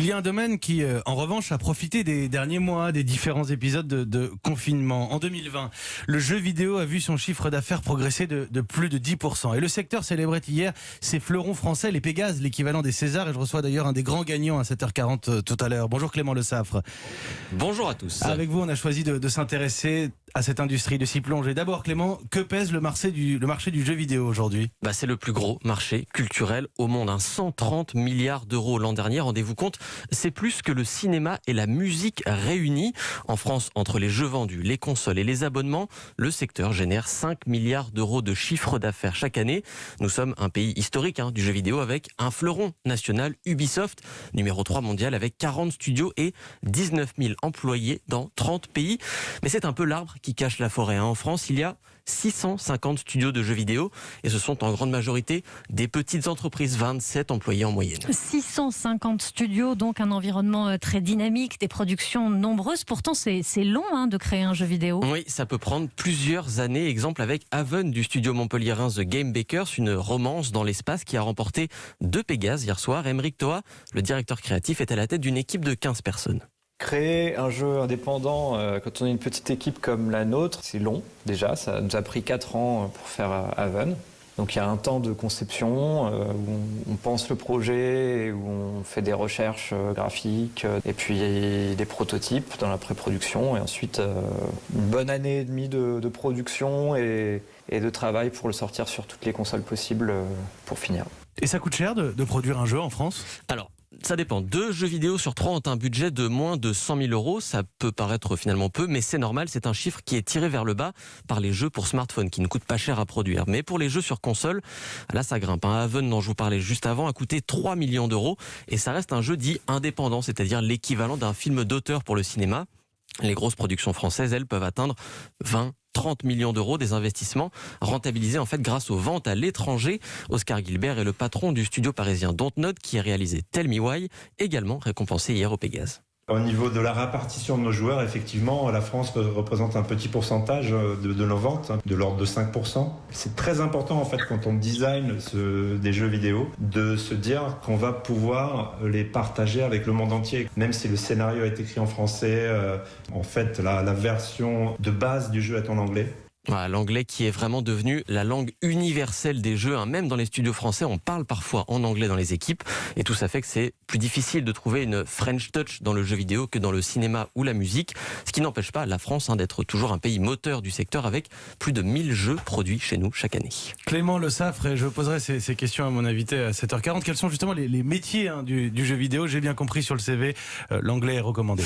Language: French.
Il y a un domaine qui, en revanche, a profité des derniers mois, des différents épisodes de confinement. En 2020, le jeu vidéo a vu son chiffre d'affaires progresser de plus de 10%. Et le secteur célébrait hier ses fleurons français, les Pégases, l'équivalent des Césars. Et je reçois d'ailleurs un des grands gagnants à 7h40 tout à l'heure. Bonjour Clément Le Saffre. Bonjour à tous. Avec vous, on a choisi de s'intéresser à cette industrie, de s'y plonger. D'abord Clément, que pèse le marché du jeu vidéo aujourd'hui ? C'est le plus gros marché culturel au monde. 130 milliards d'euros l'an dernier. Rendez-vous compte, c'est plus que le cinéma et la musique réunis. En France, entre les jeux vendus, les consoles et les abonnements, le secteur génère 5 milliards d'euros de chiffre d'affaires chaque année. Nous sommes un pays historique du jeu vidéo avec un fleuron national, Ubisoft, numéro 3 mondial avec 40 studios et 19 000 employés dans 30 pays. Mais c'est un peu l'arbre qui cache la forêt. En France, il y a 650 studios de jeux vidéo et ce sont en grande majorité des petites entreprises, 27 employés en moyenne. 650 studios, donc un environnement très dynamique, des productions nombreuses. Pourtant, c'est long de créer un jeu vidéo. Oui, ça peut prendre plusieurs années. Exemple avec Haven du studio montpelliérain The Game Bakers, une romance dans l'espace qui a remporté 2 Pégases hier soir. Aymeric Thoa, le directeur créatif, est à la tête d'une équipe de 15 personnes. Créer un jeu indépendant quand on est une petite équipe comme la nôtre, c'est long déjà. Ça nous a pris 4 ans pour faire Haven. Donc il y a un temps de conception où on pense le projet, où on fait des recherches graphiques et puis des prototypes dans la pré-production et ensuite une bonne année et demie de production et de travail pour le sortir sur toutes les consoles possibles pour finir. Et ça coûte cher de produire un jeu en France ? Alors, ça dépend. 2 jeux vidéo sur 3 ont un budget de moins de 100 000 euros. Ça peut paraître finalement peu, mais c'est normal. C'est un chiffre qui est tiré vers le bas par les jeux pour smartphone, qui ne coûtent pas cher à produire. Mais pour les jeux sur console, là, ça grimpe. Haven, dont je vous parlais juste avant, a coûté 3 millions d'euros. Et ça reste un jeu dit indépendant, c'est-à-dire l'équivalent d'un film d'auteur pour le cinéma. Les grosses productions françaises, elles, peuvent atteindre 20-30 millions d'euros, des investissements rentabilisés en fait grâce aux ventes à l'étranger. Oscar Gilbert est le patron du studio parisien Dontnod qui a réalisé Tell Me Why, également récompensé hier au Pégase. Au niveau de la répartition de nos joueurs, effectivement, la France représente un petit pourcentage de nos ventes, de l'ordre de 5%. C'est très important, en fait, quand on design des jeux vidéo, de se dire qu'on va pouvoir les partager avec le monde entier. Même si le scénario est écrit en français, en fait, la version de base du jeu est en anglais. L'anglais qui est vraiment devenu la langue universelle des jeux. Même dans les studios français, on parle parfois en anglais dans les équipes. Et tout ça fait que c'est plus difficile de trouver une French touch dans le jeu vidéo que dans le cinéma ou la musique. Ce qui n'empêche pas la France d'être toujours un pays moteur du secteur avec plus de 1000 jeux produits chez nous chaque année. Clément Le Saffre, et je poserai ces questions à mon invité à 7h40. Quels sont justement les métiers du jeu vidéo ? J'ai bien compris sur le CV, l'anglais est recommandé.